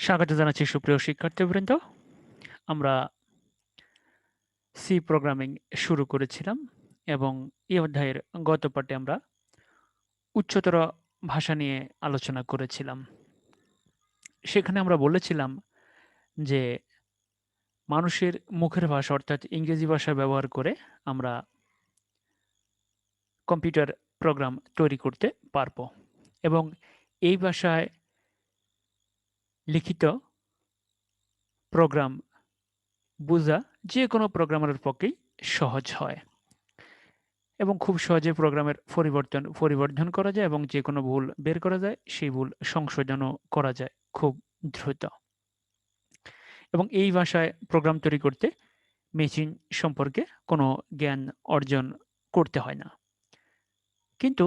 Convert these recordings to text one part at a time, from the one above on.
স্বাগত জানাচ্ছি সুপ্রিয় শিক্ষার্থীবৃন্দ। আমরা সি প্রোগ্রামিং শুরু করেছিলাম এবং এই অধ্যায়ের গত পাঠে আমরা উচ্চতর ভাষা নিয়ে আলোচনা করেছিলাম। সেখানে আমরা বলেছিলাম যে মানুষের মুখের ভাষা অর্থাৎ ইংরেজি ভাষা ব্যবহার করে আমরা কম্পিউটার প্রোগ্রাম তৈরি করতে পারব এবং এই ভাষায় লিখিত প্রোগ্রাম বোঝা যে কোনো প্রোগ্রামারের পক্ষেই সহজ হয় এবং খুব সহজে প্রোগ্রামের পরিবর্ধন করা যায় এবং যে কোনো ভুল বের করা যায়, সেই ভুল সংশোধনও করা যায় খুব দ্রুত। এবং এই ভাষায় প্রোগ্রাম তৈরি করতে মেশিন সম্পর্কে কোনো জ্ঞান অর্জন করতে হয় না। কিন্তু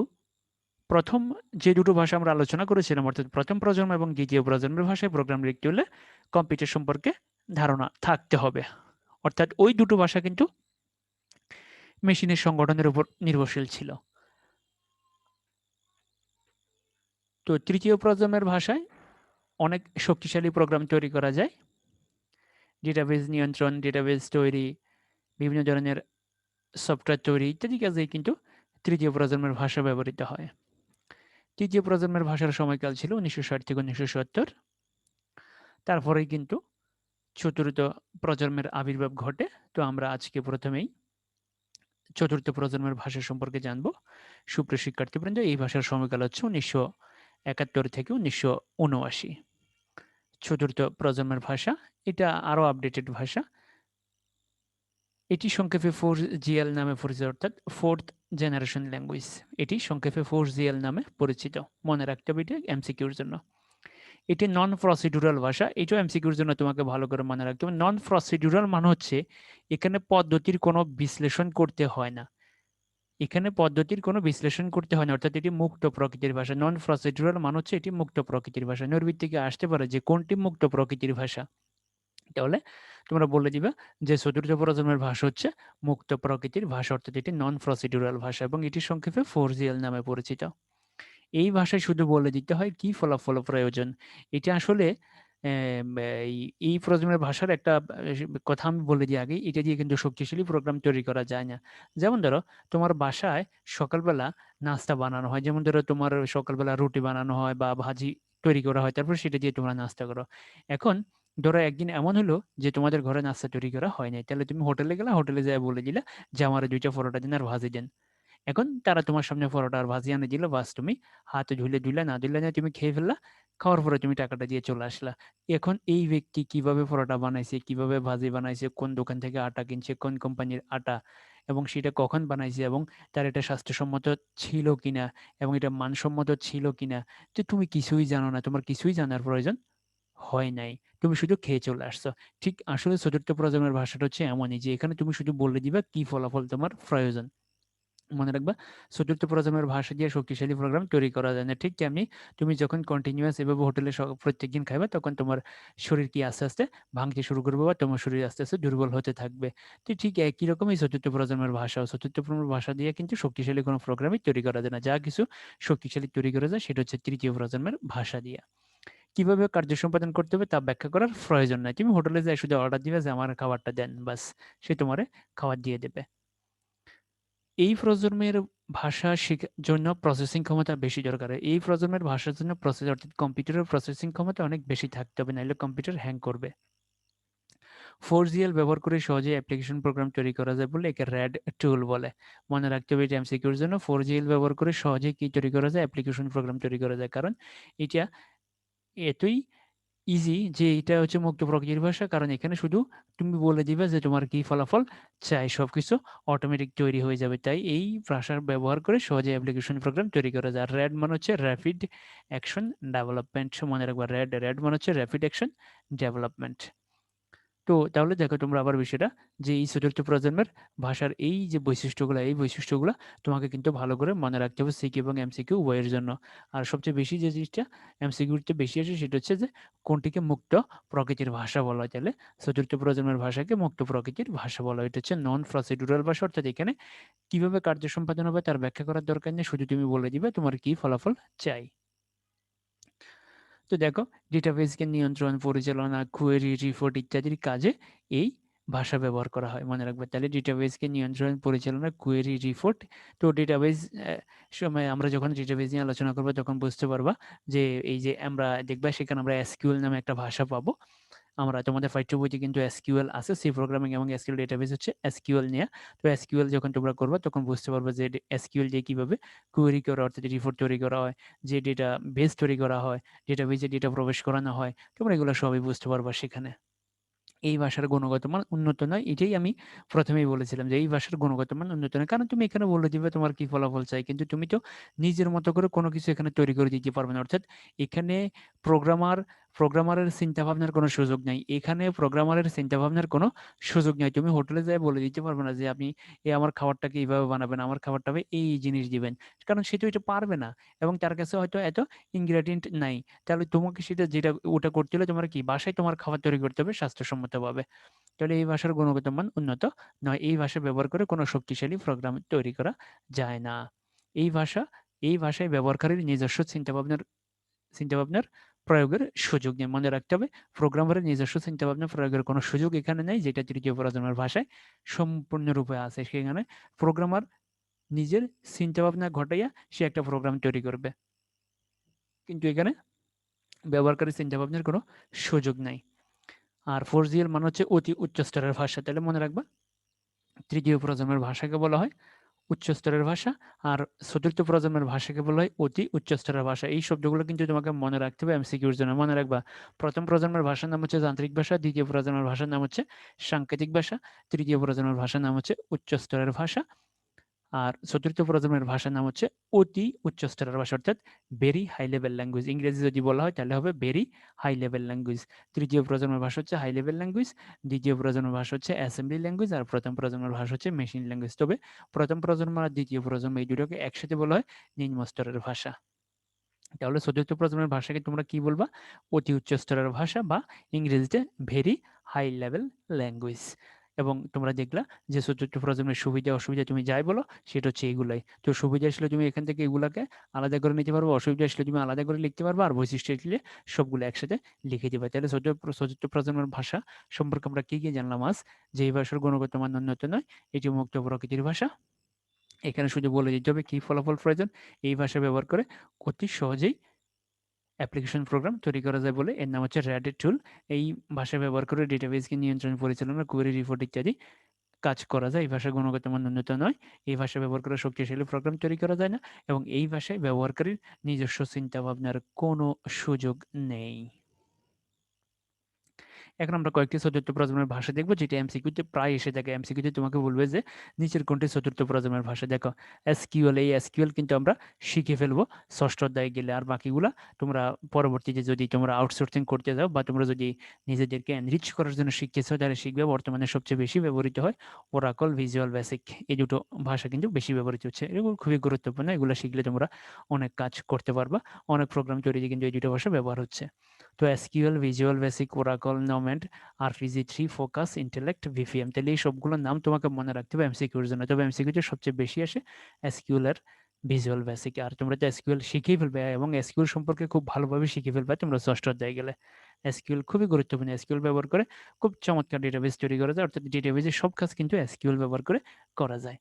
প্রথম যে দুটো ভাষা আমরা আলোচনা করেছিলাম অর্থাৎ প্রথম প্রজন্ম এবং দ্বিতীয় প্রজন্মের ভাষায় প্রোগ্রাম লিখতে হলে কম্পিউটার সম্পর্কে ধারণা থাকতে হবে। অর্থাৎ ওই দুটো ভাষা কিন্তু মেশিনের সংগঠনের উপর নির্ভরশীল ছিল। তো তৃতীয় প্রজন্মের ভাষায় অনেক শক্তিশালী প্রোগ্রাম তৈরি করা যায়। ডেটাবেজ নিয়ন্ত্রণ, ডেটাবেজ তৈরি, বিভিন্ন ধরনের সফটওয়্যার তৈরি ইত্যাদি কাজেই কিন্তু তৃতীয় প্রজন্মের ভাষা ব্যবহৃত হয়। তৃতীয় প্রজন্মের ভাষার সময়কাল ছিল 1960 থেকে 1970। তারপরেই কিন্তু চতুর্থ প্রজন্মের আবির্ভাব ঘটে। তো আমরা আজকে প্রথমেই চতুর্থ প্রজন্মের ভাষা সম্পর্কে জানবো। সুপ্রিয় শিক্ষার্থীবৃন্দ, এই ভাষার সময়কাল হচ্ছে 1971 থেকে 1979। চতুর্থ প্রজন্মের ভাষা, এটা আরো আপডেটেড ভাষা। এটি সংক্ষেপে 4GL নামে পরিচিত অর্থাৎ ফোর্থ জেনারেশন ল্যাঙ্গুয়েজ। এটি সংক্ষেপে 4GL নামে পরিচিত। মনে রাখতে হবে এটা এমসিকিউর জন্য। এটি নন প্রসিডিউরাল ভাষা। এটাও এমসিকিউর জন্য তোমাকে ভালো করে মনে রাখতে হবে। নন প্রসিডিউরাল মানে হচ্ছে এখানে পদ্ধতির কোনো বিশ্লেষণ করতে হয় না। এখানে পদ্ধতির কোনো বিশ্লেষণ করতে হয় না, অর্থাৎ এটি মুক্ত প্রকৃতির ভাষা। নন প্রসিডিউরাল মানে হচ্ছে এটি মুক্ত প্রকৃতির ভাষা। নৈর্বীক থেকে আসতে পারে যে কোনটি মুক্ত প্রকৃতির ভাষা, তাহলে তোমরা বলে দিবা যে চতুর্থ প্রজন্মের ভাষা হচ্ছে মুক্ত প্রকৃতির ভাষা, অর্থাৎ এটি নন প্রসিডিউরাল ভাষা এবং এটি সংক্ষেপে 4GL নামে পরিচিত। এই ভাষায় শুধু বলে দিতে হয় কি ফলাফল প্রয়োজন। এটা আসলে এই প্রজন্মের ভাষার একটা কথা আমি বলে দিই আগে, এটা দিয়ে কিন্তু শক্তিশালী প্রোগ্রাম তৈরি করা যায় না। যেমন ধরো তোমার বাসায় সকালবেলা নাস্তা বানানো হয়, যেমন ধরো তোমার সকালবেলা রুটি বানানো হয় বা ভাজি তৈরি করা হয়, তারপর সেটা দিয়ে তোমরা নাস্তা করো। এখন ধরো একদিন এমন হলো যে তোমাদের ঘরে নাস্তা তৈরি করা হয় নাই, তাহলে তুমি হোটেলে গেলা, হোটেলে যেয়ে বলে দিলা যে আমার 2টা পরোটা দিন আর ভাজি দেন। এখন তারা তোমার সামনে পরোটা আর ভাজি এনে দিল, বাস তুমি হাতে ধুলে না ধুলে না তুমি খেয়ে ফেললা। খাওয়ার পরে তুমি টাকাটা দিয়ে চলে আসলা। এখন এই ব্যক্তি কিভাবে পরোটা বানাইছে, কিভাবে ভাজি বানাইছে, কোন দোকান থেকে আটা কিনছে, কোন কোম্পানির আটা, এবং সেটা কখন বানাইছে, এবং তার এটা স্বাস্থ্যসম্মত ছিল কিনা এবং এটা মানসম্মত ছিল কিনা, যে তুমি কিছুই জানো না, তোমার কিছুই জানার প্রয়োজন হয় নাই। তুমি শুধু খেয়ে চলে আসছো। ঠিক আসলে চতুর্থ প্রজন্মের ভাষাটা হচ্ছে এমনই যে এখানে তুমি শুধু বলে দিবা কি ফলাফল তোমার প্রয়োজন। মনে রাখবা, চতুর্থ প্রজন্মের ভাষা দিয়ে শক্তিশালী প্রোগ্রাম তৈরি করা যায় না। ঠিক তেমনি তুমি যখন কন্টিনিউয়াস এভাবে হোটেলে প্রত্যেকদিন খাইবা, তখন তোমার শরীর কি আস্তে আস্তে ভাঙতে শুরু করবে বা তোমার শরীর আস্তে আস্তে দুর্বল হতে থাকবে। তো ঠিক একই রকমই চতুর্থ প্রজন্মের ভাষা। চতুর্থ প্রজন্মের ভাষা দিয়ে কিন্তু শক্তিশালী কোনো প্রোগ্রামই তৈরি করা যায় না। যা কিছু শক্তিশালী তৈরি করা যায় সেটা হচ্ছে তৃতীয় প্রজন্মের ভাষা দিয়ে। কিভাবে কার্য সম্পাদন করতে হবে তা ব্যাখ্যা করার প্রয়োজন নাই। তুমি হোটেলে যাই শুধু অর্ডার দিবে যে আমার খাবারটা দেন, বাস সে তোমারে খাবার দিয়ে দেবে। এই প্রজন্মের ভাষা শেখার জন্য প্রসেসিং ক্ষমতা বেশি দরকার। এই প্রজন্মের ভাষার জন্য অর্থাৎ কম্পিউটারের প্রসেসিং ক্ষমতা অনেক বেশি থাকতে হবে, নাহলে কম্পিউটার হ্যাং করবে। 4GL ব্যবহার করে সহজে অ্যাপ্লিকেশন প্রোগ্রাম তৈরি করা যায় বলে একে র্যাড টুল বলে। মনে রাখতে হবে এটা এমসিকিউর জন্য। 4GL ব্যবহার করে সহজে কি তৈরি করা যায়, অ্যাপ্লিকেশন প্রোগ্রাম তৈরি করা যায়, কারণ এটা এতই ইজি যে এটা হচ্ছে মুক্ত প্রকৃতির ভাষা, কারণ এখানে শুধু তুমি বলে দিবে যে তোমার কি ফলাফল চাই, সবকিছু অটোমেটিক তৈরি হয়ে যাবে। তাই এই ভাষার ব্যবহার করে সহজে অ্যাপ্লিকেশন প্রোগ্রাম তৈরি করা যায়। আর র্যাড মানে হচ্ছে র্যাপিড অ্যাকশন ডেভেলপমেন্ট। মনে রাখবা, র্যাড মানে হচ্ছে র্যাপিড অ্যাকশন ডেভেলপমেন্ট। তো তাহলে দেখো তোমরা আবার বিষয়টা, যে এই চতুর্থ প্রজন্মের ভাষার এই যে বৈশিষ্ট্যগুলো, এই বৈশিষ্ট্যগুলো তোমাকে কিন্তু ভালো করে মনে রাখতে হবে সিকিউ এবং এমসিকিউ উভয়ের জন্য। আর সবচেয়ে বেশি যে জিনিসটা এমসিকিউতে বেশি আসে সেটা হচ্ছে যে কোনটিকে মুক্ত প্রকৃতির ভাষা বলা হয়। তাহলে চতুর্থ প্রজন্মের ভাষাকে মুক্ত প্রকৃতির ভাষা বলা হয়। এটা হচ্ছে নন প্রসিডিউরাল ভাষা, অর্থাৎ এখানে কিভাবে কার্য সম্পাদন হবে তার ব্যাখ্যা করার দরকার নেই, শুধু তুমি বলে দিবে তোমার কি ফলাফল চাই। তো দেখো, ডেটাবেসকে নিয়ন্ত্রণ, পরিচালনা, কোয়েরি, রিপোর্ট ইত্যাদির কাজে এই ভাষা ব্যবহার করা হয়, মনে রাখবে। তাহলে ডেটাবেসকে নিয়ন্ত্রণ, পরিচালনা, কোয়েরি, রিপোর্ট। তো ডেটাবেস সময় আমরা যখন ডেটাবেস নিয়ে আলোচনা করবো তখন বুঝতে পারবা যে এই যে আমরা দেখবা সেখানে আমরা এসকিউএল নামে একটা ভাষা পাবো। আমরা তোমাদের পাঠ্য বইতে কিন্তু এসকিউএল আছে, সি প্রোগ্রামিং এবং এসকিউএল ডেটাবেস হচ্ছে এসকিউএল নিয়ে। তো এসকিউএল যখন তোমরা করবা তখন বুঝতে পারবে যে এসকিউএল দিয়ে কিভাবে কোয়েরি করা, অর্থাৎ রিপোর্ট তৈরি করা হয়, যে ডেটা বেস তৈরি করা হয়, ডেটাবেসে ডেটা প্রবেশ করানো হয়, তোমরা এগুলো সবই বুঝতে পারবা সেখানে। এই ভাষার গুণগত মান উন্নত নয়, এটাই আমি প্রথমেই বলেছিলাম যে এই ভাষার গুণগত মান উন্নত নয়। কারণ তুমি এখানে বলে দিবে তোমার কি ফলাফল চাই, কিন্তু তুমি তো নিজের মতো করে কোনো কিছু এখানে তৈরি করে দিতে পারবে না। অর্থাৎ এখানে প্রোগ্রামারের চিন্তা ভাবনার কোনো সুযোগ নাই। এখানে প্রোগ্রামারের চিন্তা ভাবনার কোনো সুযোগ নাই। তুমি হোটেলে যেয়ে বলে দিতে পারবে না যে আপনি আমার খাবারটাকে এইভাবে বানাবেন, আমার খাবারটা হবে এই জিনিস দিবেন। কারণ সে তো এটা পারবে না, এবং তার কাছে হয়তো এত ইনগ্রেডিয়েন্ট নাই। তাহলে তোমাকে সেটা যেটা ওটা করতে হলে তোমার কি বাসায় তোমার খাবার তৈরি করতে হবে স্বাস্থ্যসম্মতভাবে। তাহলে এই ভাষার গুণগত মান উন্নত নয়। এই ভাষা ব্যবহার করে কোনো শক্তিশালী প্রোগ্রাম তৈরি করা যায় না। এই ভাষা এই ভাষায় ব্যবহারকারীর নিজস্ব চিন্তাভাবনার প্রয়োগের সুযোগ নেই। মনে রাখতে হবে, প্রোগ্রামারের নিজস্ব চিন্তাভাবনা প্রয়োগের কোনো সুযোগ এখানে নেই, যেটা তৃতীয় প্রজন্মের ভাষায় সম্পূর্ণরূপে আছে। সেখানে প্রোগ্রামার নিজের চিন্তাভাবনা ঘটাইয়া সে একটা প্রোগ্রাম তৈরি করবে, কিন্তু এখানে ব্যবহারকারীর চিন্তাভাবনার কোনো সুযোগ নাই। আর 4GL মানে হচ্ছে অতি উচ্চ স্তরের ভাষা। তাহলে মনে রাখবা, তৃতীয় প্রজন্মের ভাষাকে বলা হয় উচ্চ স্তরের ভাষা, আর চতুর্থ প্রজন্মের ভাষাকে বলা হয় অতি উচ্চ স্তরের ভাষা। এই শব্দগুলো কিন্তু তোমাকে মনে রাখতে হবে এমসিকিউর জন্য। মনে রাখবা, প্রথম প্রজন্মের ভাষার নাম হচ্ছে যান্ত্রিক ভাষা, দ্বিতীয় প্রজন্মের ভাষার নাম হচ্ছে সাংকেতিক ভাষা, তৃতীয় প্রজন্মের ভাষার নাম হচ্ছে উচ্চ স্তরের ভাষা, আর চতুর্থ প্রজন্মের ভাষার নাম হচ্ছে অতি উচ্চ স্তরের ভাষা, অর্থাৎ ভেরি হাই লেভেল ল্যাঙ্গুয়েজ। ইংরেজি যদি বলা হয় তাহলে হবে ভেরি হাই লেভেল ল্যাঙ্গুয়েজ। তৃতীয় প্রজন্মের ভাষা হচ্ছে হাই লেভেল ল্যাঙ্গুয়েজ, দ্বিতীয় প্রজন্মের ভাষা হচ্ছে অ্যাসেম্বলি ল্যাঙ্গুয়েজ, আর প্রথম প্রজন্মের ভাষা হচ্ছে মেশিন ল্যাঙ্গুয়েজ। তবে প্রথম প্রজন্ম আর দ্বিতীয় প্রজন্ম এই দুটোকে একসাথে বলা হয় নিম্ন স্তরের ভাষা। তাহলে চতুর্থ প্রজন্মের ভাষাকে তোমরা কি বলবা? অতি উচ্চ স্তরের ভাষা, বা ইংরেজিতে ভেরি হাই লেভেল ল্যাঙ্গুয়েজ। এবং তোমরা দেখলা যে চতুর্থ প্রজন্মের সুবিধা অসুবিধা তুমি যাই বলো, সেটা হচ্ছে এগুলাই। তো সুবিধা আসলে তুমি এখান থেকে এগুলাকে আলাদা করে নিতে পারবে, অসুবিধা আসলে তুমি আলাদা করে লিখতে পারবে, আর বৈশিষ্ট্য আসলে সবগুলো একসাথে লিখে দিবে। তাহলে চতুর্থ প্রজন্মের ভাষা সম্পর্কে আমরা কি কি জানলাম আজ? যে এই ভাষার গুণগত মান উন্নত নয়, এটি মুক্ত প্রকৃতির ভাষা। এখানে শুধু বলে দিতে হবে কি ফলাফল প্রয়োজন। এই ভাষা ব্যবহার করে অতি সহজেই অ্যাপ্লিকেশন প্রোগ্রাম তৈরি করা যায় বলে এর নাম হচ্ছে র্যাডেট টুল। এই ভাষা ব্যবহার করে ডেটাবেসকে নিয়ন্ত্রণ, পরিচালনা, কোয়েরি, রিপোর্ট ইত্যাদি কাজ করা যায়। এই ভাষার গুণগত মান উন্নত নয়। এই ভাষা ব্যবহার করে শক্তিশালী প্রোগ্রাম তৈরি করা যায় না, এবং এই ভাষায় ব্যবহারকারীর নিজস্ব চিন্তা ভাবনার কোনো সুযোগ নেই। এখন আমরা কয়েকটি চতুর্থ প্রজন্মের ভাষা দেখব, যেটা এমসিকিউতে প্রায় এসে থাকে। এমসিকিউতে তোমাকে বলবে যে নিচের কোনটি চতুর্থ প্রজন্মের ভাষা। দেখো, এসকিউএল, এই এসকিউএল কিন্তু আমরা শিখে ফেলবো ষষ্ঠ অধ্যায়ে গেলে, আর বাকিগুলা তোমরা পরবর্তীতে যদি তোমরা আউটসোর্সিং করতে যাও, বা তোমরা যদি নিজেদেরকে এনরিচ করার জন্য শিখতে চাও, তাহলে শিখবে। বর্তমানে সবচেয়ে বেশি ব্যবহৃত হয় ওরাকল, ভিজুয়াল বেসিক, এই দুটো ভাষা কিন্তু বেশি ব্যবহৃত হচ্ছে। এগুলো খুবই গুরুত্বপূর্ণ, এগুলো শিখলে তোমরা অনেক কাজ করতে পারবা। অনেক প্রোগ্রাম তৈরিতে কিন্তু এই দুটো ভাষা ব্যবহার হচ্ছে। তো এসকিউএল, ভিজুয়াল বেসিক, ওরাকল, নমেন্ট, আরপিজি3, ফোকাস, ইন্টেলেক্ট, ভিপিএম। তাহলে এই সবগুলোর নাম তোমাকে মনে রাখতে হবে এমসিকিউর জন্য। তবে এমসিকিউতে সবচেয়ে বেশি আসে এসকিউএল আর ভিজুয়াল বেসিক। আর তোমরা তো এসকিউএল শিখেই ফেলবে, এবং এসকিউএল সম্পর্কে খুব ভালোভাবে শিখে ফেলবে তোমরা ষষ্ঠ অধ্যায়ে গেলে। এসকিউএল খুবই গুরুত্বপূর্ণ। এসকিউএল ব্যবহার করে খুব চমৎকার ডেটাবেস তৈরি করা যায়, অর্থাৎ ডেটাবেসের সব কাজ কিন্তু এসকিউএল ব্যবহার করে করা যায়।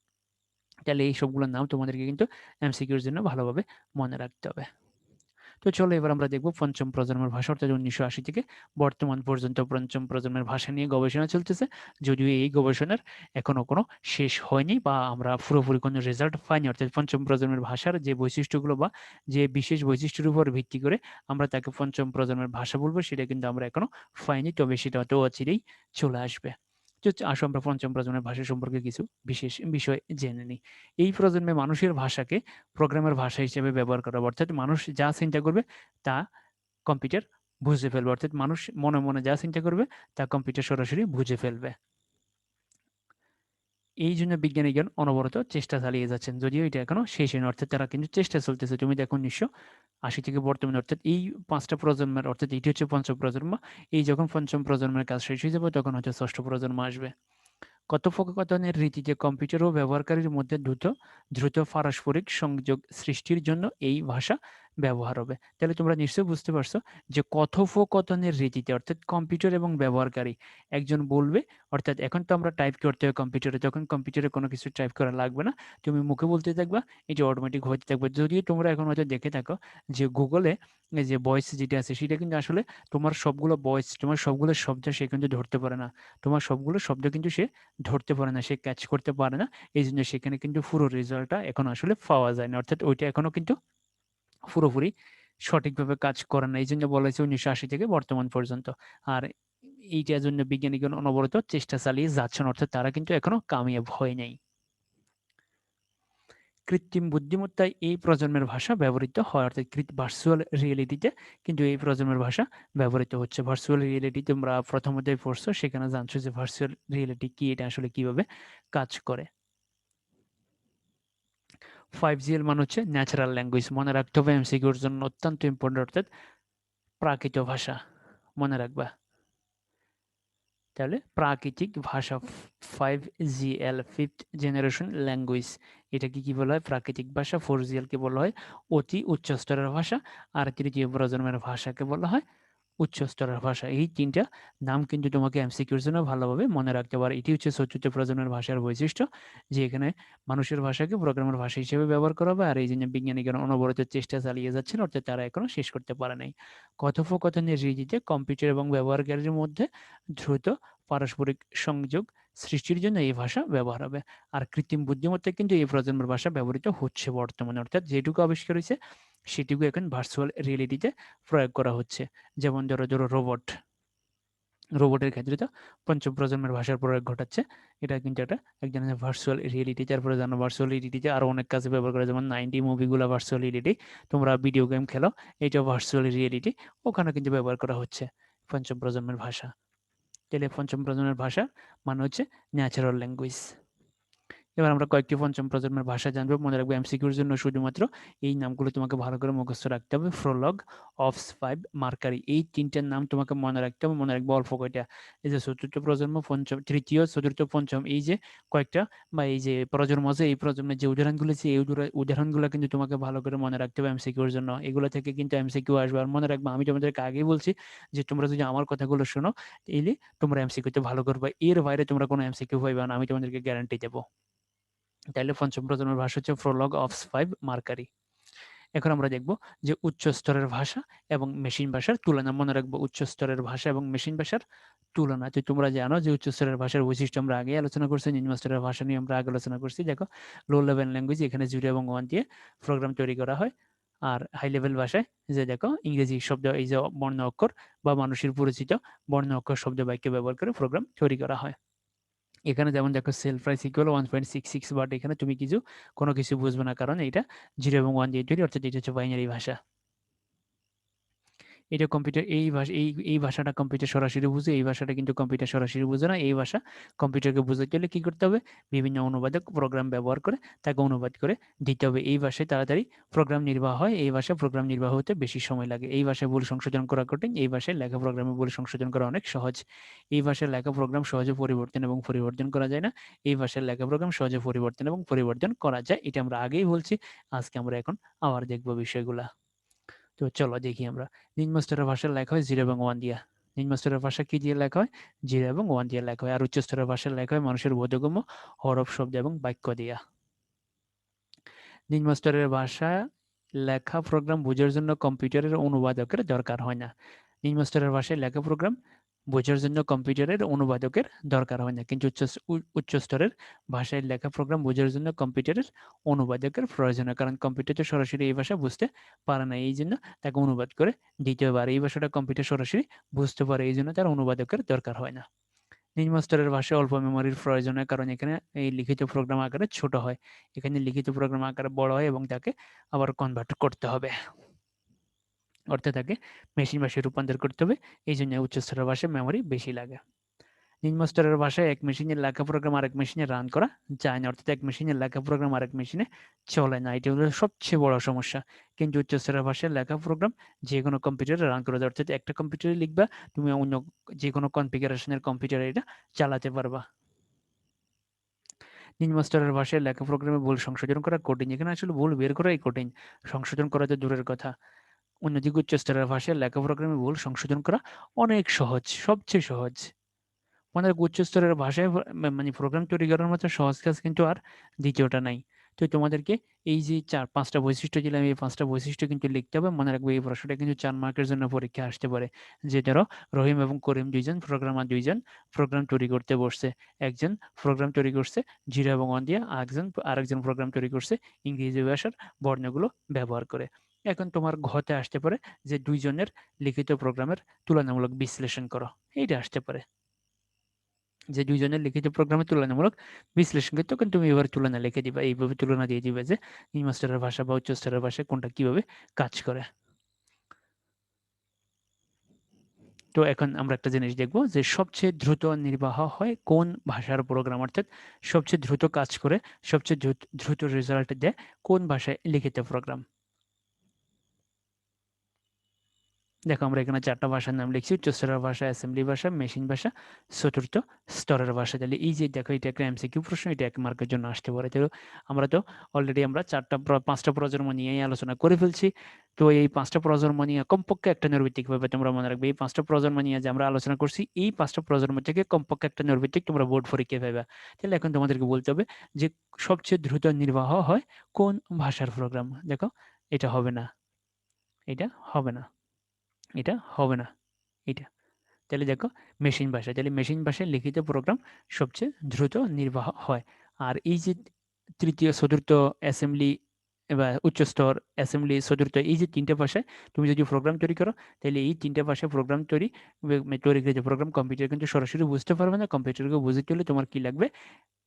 তাহলে এই সবগুলোর নাম তোমাদেরকে কিন্তু এমসিকিউর জন্য ভালোভাবে মনে রাখতে হবে। তো চলো এবার আমরা দেখব পঞ্চম প্রজন্মের ভাষা, অর্থাৎ 1980 থেকে বর্তমান পর্যন্ত পঞ্চম প্রজন্মের ভাষা নিয়ে গবেষণা চলতেছে। যদিও এই গবেষণার এখনো কোনো শেষ হয়নি, বা আমরা পুরোপুরি কোনো রেজাল্ট পাইনি। অর্থাৎ পঞ্চম প্রজন্মের ভাষার যে বৈশিষ্ট্যগুলো বা যে বিশেষ বৈশিষ্ট্যের উপর ভিত্তি করে আমরা তাকে পঞ্চম প্রজন্মের ভাষা বলবো, সেটা কিন্তু আমরা এখনো পাইনি। তবে সেটা হয়তো অচিরেই চলে আসবে। তো আসো আমরা পঞ্চম প্রজন্মের ভাষা সম্পর্কে কিছু বিশেষ বিষয় জেনে নিই। এই প্রজন্মে মানুষের ভাষাকে প্রোগ্রামের ভাষা হিসেবে ব্যবহার করা হবে, অর্থাৎ মানুষ যা চিন্তা করবে তা কম্পিউটার বুঝে ফেলবে। অর্থাৎ মানুষ মনে মনে যা চিন্তা করবে তা কম্পিউটার সরাসরি বুঝে ফেলবে। এই জন্য বিজ্ঞানীগণ অনবরত চেষ্টা চালিয়ে যাচ্ছেন, যদিও এটা এখনো শেষ হয়নি। অর্থাৎ তারা কিন্তু চেষ্টা চলতেছে। তুমি দেখো 1980 থেকে বর্তমানে, অর্থাৎ এই পাঁচটা প্রজন্মের, অর্থাৎ এটি হচ্ছে পঞ্চম প্রজন্ম। এই যখন পঞ্চম প্রজন্মের কাজ শেষ হয়ে যাবে, তখন হয়তো ষষ্ঠ প্রজন্ম আসবে। কথোপকথনের রীতিতে কম্পিউটার ও ব্যবহারকারীর মধ্যে দ্রুত দ্রুত পারস্পরিক সংযোগ সৃষ্টির জন্য এই ভাষা ব্যবহার হবে। তাহলে তোমরা নিশ্চয়ই বুঝতে পারছো যে কথোপকথনের রীতিতে অর্থাৎ কম্পিউটার এবং ব্যবহারকারী একজন বলবে, অর্থাৎ এখন তো আমরা টাইপ করতে হয় কম্পিউটারে, তখন কম্পিউটারে কোনো কিছু টাইপ করা লাগবে না। তুমি মুখে বলতে থাকবা, এটা অটোমেটিক হতে থাকবে। যদিও তোমরা এখন হয়তো দেখে থাকো যে গুগলে এই যে ভয়েস যেটা আছে সেটা কিন্তু আসলে তোমার সবগুলো ভয়েস, তোমার সবগুলো শব্দ সে কিন্তু ধরতে পারে না। তোমার সবগুলো শব্দ কিন্তু সে ধরতে পারে না, সে ক্যাচ করতে পারে না। এইজন্য সেখানে কিন্তু পুরো রেজাল্টটা এখন আসলে পাওয়া যায় না। অর্থাৎ ওইটা এখনো কিন্তু পুরোপুরি সঠিকভাবে কাজ করে না। এইজন্য বলা হয়েছে ১৯৮০ থেকে বর্তমান পর্যন্ত। আর এইটার জন্য বিজ্ঞানীগণ অনবরত চেষ্টা চালিয়ে যাচ্ছেন, অর্থাৎ তারা কিন্তু এখনো কামিয়াব হয় নাই। কৃত্রিম বুদ্ধিমত্তায় এই প্রজন্মের ভাষা ব্যবহৃত হয়, অর্থাৎ ভার্চুয়াল রিয়েলিটিতে কিন্তু এই প্রজন্মের ভাষা ব্যবহৃত হচ্ছে। ভার্চুয়াল রিয়েলিটি তোমরা প্রথম অধ্যায়ে পড়ছো, সেখানে জানছো যে ভার্চুয়াল রিয়েলিটি কি, এটা আসলে কিভাবে কাজ করে। 5GL মানে হচ্ছে ন্যাচারাল ল্যাঙ্গুয়েজ। মনে রাখতে হবে, এমসিকিউর জন্য অত্যন্ত ইম্পর্টেন্ট, অর্থাৎ প্রাকৃত ভাষা মনে রাখবা। তাহলে প্রাকৃতিক ভাষা 5GL, ফিফথ জেনারেশন ল্যাঙ্গুয়েজ। এটাকে কি বলা হয়? প্রাকৃতিক ভাষা। 4GL কে বলা হয় অতি উচ্চ স্তরের ভাষা। আর তৃতীয় প্রজন্মের ভাষাকে বলা হয় উচ্চ স্তরের ভাষা। এই ৩ টা নাম কিন্তু তোমাকে এমসিকিউর জন্য ভালোভাবে মনে রাখতে পারে। এটি হচ্ছে চতুর্থ প্রজন্মের ভাষার বৈশিষ্ট্য, যে এখানে মানুষের ভাষাকে প্রোগ্রামের ভাষা হিসেবে ব্যবহার করা হবে। আর এই জন্য বিজ্ঞানীগণ অনবরত চেষ্টা চালিয়ে যাচ্ছেন, অর্থাৎ তারা এখনো শেষ করতে পারে নাই। কথোপকথনের রীতিতে কম্পিউটার এবং ব্যবহারকারীর মধ্যে দ্রুত পারস্পরিক সংযোগ সৃষ্টির জন্য এই ভাষা ব্যবহার হবে। আর কৃত্রিম বুদ্ধিমত্তায় কিন্তু এই প্রজন্মের ভাষা ব্যবহৃত হচ্ছে বর্তমানে, অর্থাৎ যেটুকু আবিষ্কার হয়েছে সেটুকু এখন ভার্চুয়াল রিয়েলিটিতে প্রয়োগ করা হচ্ছে। যেমন ধরো রোবট, রোবটের ক্ষেত্রে তো পঞ্চম প্রজন্মের ভাষার প্রয়োগ ঘটাচ্ছে। এটা কিন্তু একটা এক ধরনের ভার্চুয়াল রিয়েলিটি। তারপরে জানো ভার্চুয়াল রিয়েলিটিতে আরো অনেক কাজে ব্যবহার করে, যেমন 90 মুভিগুলো ভার্চুয়াল রিয়েলিটি। তোমরা ভিডিও গেম খেলো, এটাও ভার্চুয়াল রিয়েলিটি, ওখানে কিন্তু ব্যবহার করা হচ্ছে পঞ্চম প্রজন্মের ভাষা। তাহলে পঞ্চম প্রজন্মের ভাষা মানে হচ্ছে ন্যাচারাল ল্যাঙ্গুয়েজ। এবার আমরা কয়েকটি পঞ্চম প্রজন্মের ভাষা জানবো। মনে রাখবো এমসিকিউর জন্য শুধুমাত্র এই নামগুলো তোমাকে ভালো করে মুখস্থ রাখতে হবে। ফ্রোলগ, অফস 5, মার্কারি, এই ৩টার নাম তোমাকে মনে রাখতে হবে। মনে রাখবো অল্প কয়টা। এই যে চতুর্থ প্রজন্ম, পঞ্চম, তৃতীয়, চতুর্থ, পঞ্চম, এই যে কয়েকটা বা এই যে প্রজন্ম আছে, এই প্রজন্মের যে উদাহরণগুলো আছে, এই উদাহরণগুলো কিন্তু তোমাকে ভালো করে মনে রাখতে হবে এমসিকিউর জন্য। এগুলো থেকে কিন্তু এমসিকিউ আসবে। আর মনে রাখবা, আমি তোমাদেরকে আগেই বলছি যে তোমরা যদি আমার কথাগুলো শোনো, তাইলে তোমরা এমসিকিউতে ভালো করবে। এর বাইরে তোমরা কোনো এমসিকিউ পাইবা না, আমি তোমাদেরকে গ্যারান্টি দেবো। তাইলে পঞ্চম প্রজন্মের ভাষা হচ্ছে প্রোলগ, অফস 5, মার্কারি। এখন আমরা দেখব যে উচ্চ স্তরের ভাষা এবং মেশিন ভাষার তুলনা। মনে রাখবো উচ্চ স্তরের ভাষা এবং মেশিন ভাষার তুলনা। তো তোমরা জানো যে উচ্চ স্তরের ভাষার বৈশিষ্ট্য আমরা আগে আলোচনা করছি, নিম্ন স্তরের ভাষা নিয়ে আমরা আগে আলোচনা করছি। দেখো, লো লেভেল ল্যাঙ্গুয়েজ, এখানে 0 এবং 1 দিয়ে প্রোগ্রাম তৈরি করা হয়। আর হাই লেভেল ভাষায় যে দেখো ইংরেজি শব্দ, এই যে বর্ণ অক্ষর বা মানুষের পরিচিত বর্ণ অক্ষর শব্দ বাক্য ব্যবহার করে প্রোগ্রাম তৈরি করা হয়। এখানে যেমন দেখো সেল প্রাইস ইকুয়াল 1.66, বাট এখানে তুমি কোনো কিছু বুঝবে না, কারণ এটা 0 এবং 1 দিয়ে তৈরি, অর্থাৎ এটা হচ্ছে বাইনারি ভাষা। এটা কম্পিউটার, এই ভাষাটা কম্পিউটার সরাসরি বুঝে, এই ভাষাটা কিন্তু কম্পিউটার সরাসরি বুঝে না। এই ভাষা কম্পিউটারকে বুঝাতে হলে কি করতে হবে? বিভিন্ন অনুবাদক প্রোগ্রাম ব্যবহার করে তাকে অনুবাদ করে দিতে হবে। এই ভাষায় তাড়াতাড়ি প্রোগ্রাম নির্বাহ হয়, এই ভাষায় প্রোগ্রাম নির্বাহ হতে বেশি সময় লাগে। এই ভাষায় ভুল সংশোধন করা কঠিন, এই ভাষায় লেখা প্রোগ্রামে ভুল সংশোধন করা অনেক সহজ। এই ভাষায় লেখা প্রোগ্রাম সহজে পরিবর্তন করা যায় না। এই ভাষায় লেখা প্রোগ্রাম সহজে পরিবর্তন করা যায়। এটা আমরা আগেই বলছি, আজকে আমরা এখন আবার দেখব বিষয়গুলা। তো চলো দেখি আমরা। নিম্ন স্তরের ভাষায় লেখা হয় 0 এবং 1 দিয়া। নিম্ন স্তরের ভাষা কি দিয়ে লেখা হয়? 0 এবং 1 দিয়ে লেখা হয়। আর উচ্চ স্তরের ভাষায় লেখা হয় মানুষের বোধগম্য হরফ, শব্দ এবং বাক্য দিয়া। নিম্ন স্তরের ভাষা লেখা প্রোগ্রাম বোঝার জন্য কম্পিউটারের অনুবাদকের দরকার হয় না। নিম্ন স্তরের ভাষায় লেখা প্রোগ্রাম বোঝার জন্য কম্পিউটারের অনুবাদকের দরকার হয় না, কিন্তু উচ্চ স্তরের ভাষায় লেখা প্রোগ্রাম বোঝার জন্য কম্পিউটারের অনুবাদকের প্রয়োজন হয়, কারণ কম্পিউটার তো সরাসরি এই ভাষা বুঝতে পারে না, এই জন্য তাকে অনুবাদ করে দিতে হবে। আর এই ভাষাটা কম্পিউটার সরাসরি বুঝতে পারে, এই জন্য তার অনুবাদকের দরকার হয় না। নিম্ন স্তরের ভাষায় অল্প মেমোরির প্রয়োজন হয়, কারণ এখানে এই লিখিত প্রোগ্রাম আকারে ছোট হয়, এখানে লিখিত প্রোগ্রাম আকারে বড় হয় এবং তাকে আবার কনভার্ট করতে হবে, অর্থাৎ তাকে মেশিন ভাষায় রূপান্তর করতে হবে। এই জন্য উচ্চ স্তরের ভাষায় মেমোরি বেশি লাগে। নিম্ন স্তরের ভাষায় এক মেশিনের লেখা প্রোগ্রাম আরেক মেশিনে রান করা যায় না, অর্থাৎ এক মেশিনের লেখা প্রোগ্রাম আরেক মেশিনে চলে না। এটা হলো সবচেয়ে বড় সমস্যা। কিন্তু উচ্চ স্তরের ভাষায় লেখা প্রোগ্রাম যে কোনো কম্পিউটারে রান করা যায়, অর্থাৎ একটা কম্পিউটারে লিখবা, তুমি অন্য যে কোনো কনফিগারেশনের কম্পিউটারে এটা চালাতে পারবা। নিজ মাস্টারের ভাষায় লেখা প্রোগ্রামে ভুল সংশোধন করা কঠিন। এখানে আসলে ভুল বের করাই কঠিন, সংশোধন করা তো দূরের কথা। অন্যদিকে উচ্চ স্তরের ভাষায় লেখা প্রোগ্রামে ভুল সংশোধন করা অনেক সহজ, সবচেয়ে সহজ। আমাদের উচ্চ স্তরের ভাষায় মানে প্রোগ্রাম তৈরি করার মতো সহজ কাজ কিন্তু আর দ্বিতীয়টা নাই। তো তোমাদেরকে এই যে ৪-৫টা বৈশিষ্ট্য দিলাম, এই ৫টা বৈশিষ্ট্য কিন্তু লিখতে হবে। মনে রাখবে এই প্রশ্নটা কিন্তু ৪ মার্কের জন্য পরীক্ষায় আসতে পারে। যে ধরো রহিম এবং করিম দুইজন প্রোগ্রামার, দুইজন প্রোগ্রাম তৈরি করতে বসছে। একজন প্রোগ্রাম তৈরি করছে 0 এবং 1 দিয়ে, আরেকজন প্রোগ্রাম তৈরি করছে ইংরেজি ভাষার বর্ণগুলো ব্যবহার করে। এখন তোমার ঘতে আসতে পারে যে দুইজনের লিখিত প্রোগ্রামের তুলনামূলক বিশ্লেষণ করো, এইটা আসতে পারে। যে দুইজনের লিখিত প্রোগ্রামে তুলনামূলক বিশ্লেষণ করতে, তখন তুমি এবার তুলনা লিখে দিবা, এইভাবে তুলনা দিয়ে দিবে যে নিম্ন মাস্টারের ভাষা বা উচ্চ স্তরের ভাষায় কোনটা কিভাবে কাজ করে। তো এখন আমরা একটা জিনিস দেখব যে সবচেয়ে দ্রুত নির্বাহ হয় কোন ভাষার প্রোগ্রাম, অর্থাৎ সবচেয়ে দ্রুত কাজ করে, সবচেয়ে দ্রুত রেজাল্ট দেয় কোন ভাষায় লিখিত প্রোগ্রাম। দেখো আমরা এখানে 4টা ভাষার নাম লিখছি: উচ্চ স্তরের ভাষা, অ্যাসেম্বলি ভাষা, মেশিন ভাষা, চতুর্থ স্তরের ভাষা। তাহলে এই যে দেখো, এটা একটা এমসিকিউ প্রশ্ন, এটা 1 মার্কের জন্য আসতে পারে। তো আমরা তো অলরেডি আমরা 5টা প্রজন্ম নিয়েই আলোচনা করে ফেলছি। তো এই 5টা প্রজন্ম নিয়ে কমপক্ষে একটা নৈর্ব্যক্তিক ভাবে তোমরা মনে রাখবে, এই 5টা প্রজন্ম নিয়ে যে আমরা আলোচনা করছি, এই 5টা প্রজন্ম থেকে কমপক্ষে একটা নৈর্ব্যক্তিক তোমরা বোর্ড পরীক্ষায় পাবে। তাহলে এখন তোমাদেরকে বলতে হবে যে সবচেয়ে দ্রুত নির্বাহ হয় কোন ভাষার প্রোগ্রাম। দেখো এটা হবে না, এটা হবে না, এটা হবে না, এটা। তাহলে দেখো মেশিন ভাষা, তাহলে মেশিন ভাষায় লিখিত প্রোগ্রাম সবচেয়ে দ্রুত নির্বাহ হয়। আর এই যে তৃতীয় চতুর্থ অ্যাসেম্বলি এবার উচ্চ স্তর, অ্যাসেম্বলি, চতুর্থ, এই যে 3টে ভাষায় তুমি যদি প্রোগ্রাম তৈরি করো, তাহলে এই 3টে ভাষায় প্রোগ্রাম তৈরি প্রোগ্রাম কম্পিউটার কিন্তু সরাসরি বুঝতে পারবে না। কম্পিউটারকে বুঝতে হলে তোমার কি লাগবে?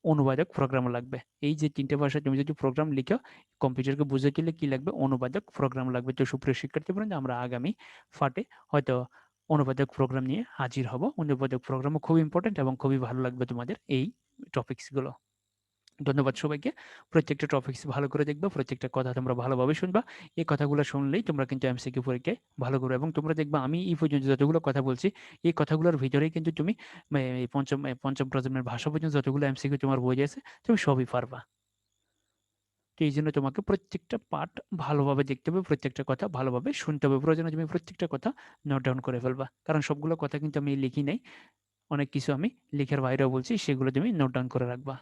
অনুবাদক প্রোগ্রাম লাগবে। এই যে 3টে ভাষায় তুমি যদি প্রোগ্রাম লিখো, কম্পিউটারকে বুঝাতে হলে কি লাগবে? অনুবাদক প্রোগ্রাম লাগবে। তো সুপ্রিয় শিক্ষার্থীবৃন্দ, আমরা আগামী পাঠে হয়তো অনুবাদক প্রোগ্রাম নিয়ে হাজির হব। অনুবাদক প্রোগ্রামও খুব ইম্পর্টেন্ট এবং খুবই ভালো লাগবে তোমাদের এই টপিকসগুলো। ধন্যবাদ সবাইকে। প্রত্যেকটা টপিকস ভালো করে দেখবা, প্রত্যেকটা কথা তোমরা ভালোভাবে শুনবা। এই কথাগুলো শুনলেই তোমরা কিন্তু এমসিকিউ পরীক্ষায় ভালো করবে, এবং তোমরা দেখবা আমি এই পর্যন্ত যতগুলো কথা বলছি, এই কথাগুলোর ভিতরেই কিন্তু তুমি এই পঞ্চম প্রজন্মের ভাষা পর্যন্ত যতগুলো এমসিকিউ তোমার বই আছে, তুমি সবই পারবা। তো এই জন্য তোমাকে প্রত্যেকটা পার্ট ভালোভাবে দেখতে হবে, প্রত্যেকটা কথা ভালোভাবে শুনতে হবে। প্রয়োজনে তুমি প্রত্যেকটা কথা নোট ডাউন করে ফেলবা, কারণ সবগুলো কথা কিন্তু আমি লিখি নাই, অনেক কিছু আমি লিখার বাইরেও বলছি, সেগুলো তুমি নোট ডাউন করে রাখবা।